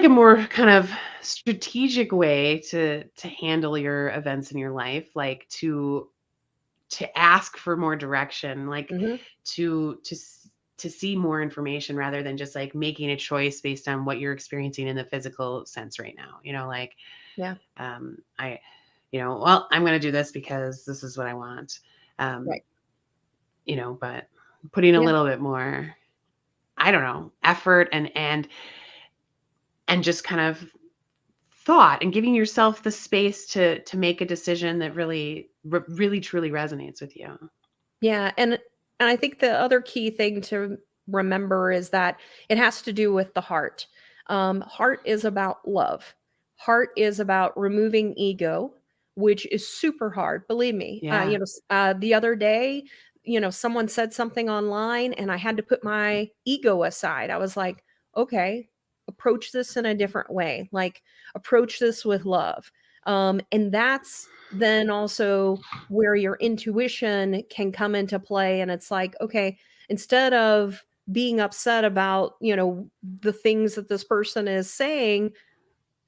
more kind of strategic way to handle your events in your life, like to ask for more direction, like to see more information rather than just like making a choice based on what you're experiencing in the physical sense right now. Well, I'm going to do this because this is what I want. Right. But putting a little bit more, I don't know, effort and just kind of thought and giving yourself the space to make a decision that really truly resonates with you. Yeah, and I think the other key thing to remember is that it has to do with the heart. Heart is about love. Heart is about removing ego, which is super hard. Believe me. Yeah. The other day, someone said something online, and I had to put my ego aside. I was like, okay, approach this in a different way. Like approach this with love. And that's then also where your intuition can come into play. And it's like, okay, instead of being upset about, the things that this person is saying,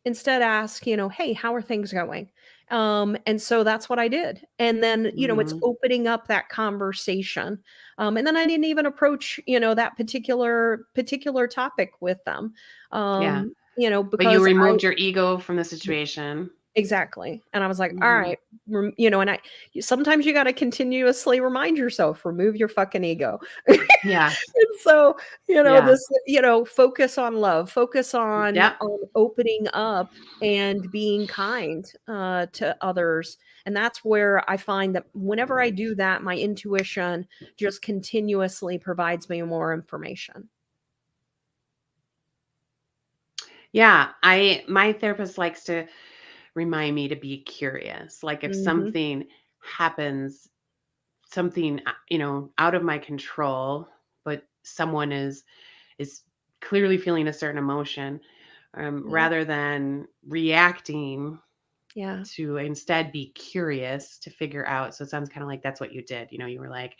instead ask, hey, how are things going? And so that's what I did. And then, it's opening up that conversation. And then I didn't even approach, that particular topic with them. But you Because removed your ego from the situation. Exactly. And I was like, all right, and sometimes you got to continuously remind yourself, remove your fucking ego. Yes. And so, this, focus on love, focus on opening up and being kind to others. And that's where I find that whenever I do that, my intuition just continuously provides me more information. Yeah. My therapist likes to remind me to be curious. Like if something happens, something, out of my control, but someone is clearly feeling a certain emotion, rather than reacting, to instead be curious to figure out. So it sounds kind of like that's what you did. You were like,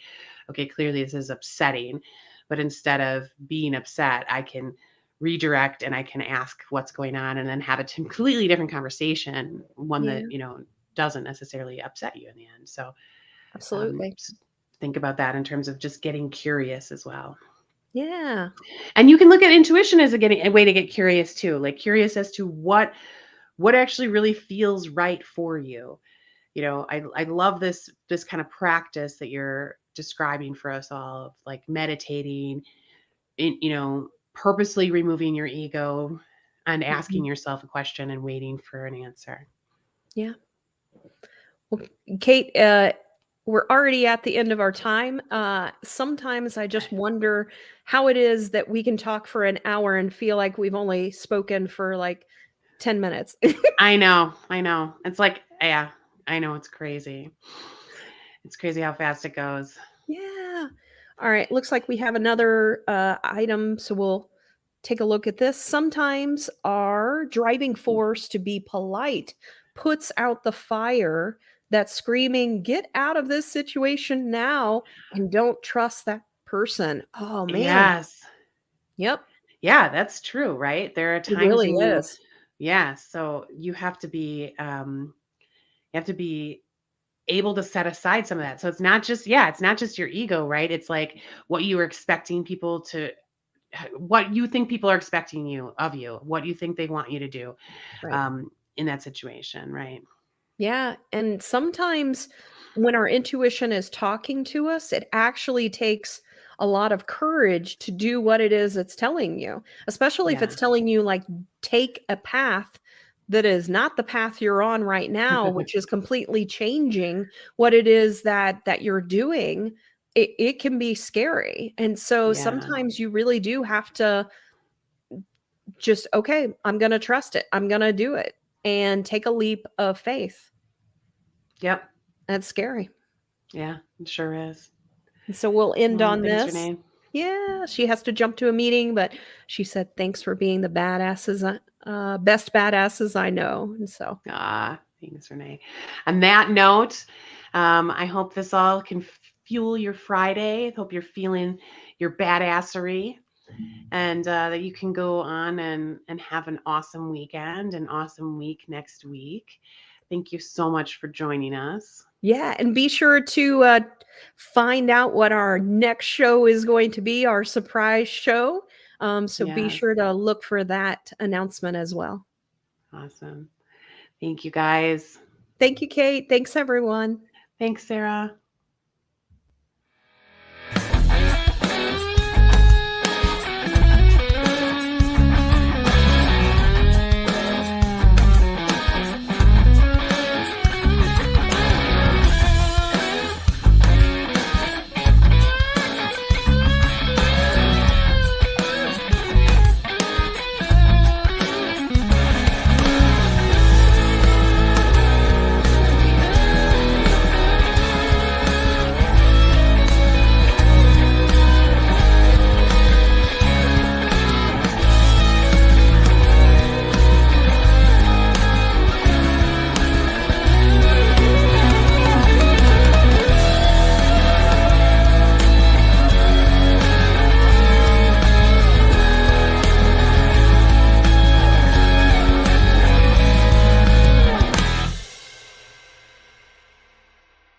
okay, clearly this is upsetting, but instead of being upset, I can redirect and I can ask what's going on and then have a completely different conversation, one that, doesn't necessarily upset you in the end. So Absolutely. Think about that in terms of just getting curious as well. Yeah. And you can look at intuition as a way to get curious too, like curious as to what actually really feels right for you. I love this kind of practice that you're describing for us all, of like meditating, purposely removing your ego and asking yourself a question and waiting for an answer. Yeah. Well, Cate, we're already at the end of our time. Sometimes I just wonder how it is that we can talk for an hour and feel like we've only spoken for like 10 minutes. I know. It's like, yeah, I know, it's crazy. It's crazy how fast it goes. Yeah. All right. Looks like we have another item. So we'll take a look at this. Sometimes our driving force to be polite puts out the fire that's screaming, get out of this situation now and don't trust that person. Oh, man. Yes. Yep. Yeah, that's true, right? There are It times really when you, is. yeah, so you have to be able to set aside some of that. So it's not just, yeah, it's not just your ego, right? It's like what you were expecting people to, what you think people are expecting of you, what you think they want you to do Right. in that situation, right? Yeah, and sometimes when our intuition is talking to us, it actually takes a lot of courage to do what it is it's telling you, especially if it's Yeah. telling you, like, take a path that is not the path you're on right now, which is completely changing what it is that you're doing. It can be scary. And so Yeah. sometimes you really do have to just, okay, I'm going to trust it. I'm going to do it and take a leap of faith. Yep. That's scary. Yeah, it sure is. And so we'll end Well, on thanks, this. Renee. Yeah, she has to jump to a meeting, but she said, "Thanks for being the best badasses I know." And so, Thanks, Renee. On that note, I hope this all can fuel your Friday. I hope you're feeling your badassery, and that you can go on and have an awesome weekend, an awesome week next week. Thank you so much for joining us. yeah, and be sure to find out what our next show is going to be, our surprise show. So be Yes, sure to look for that announcement as well. awesome. Thank you, guys. Thank you, Kate. Thanks, everyone. Thanks, Sarah.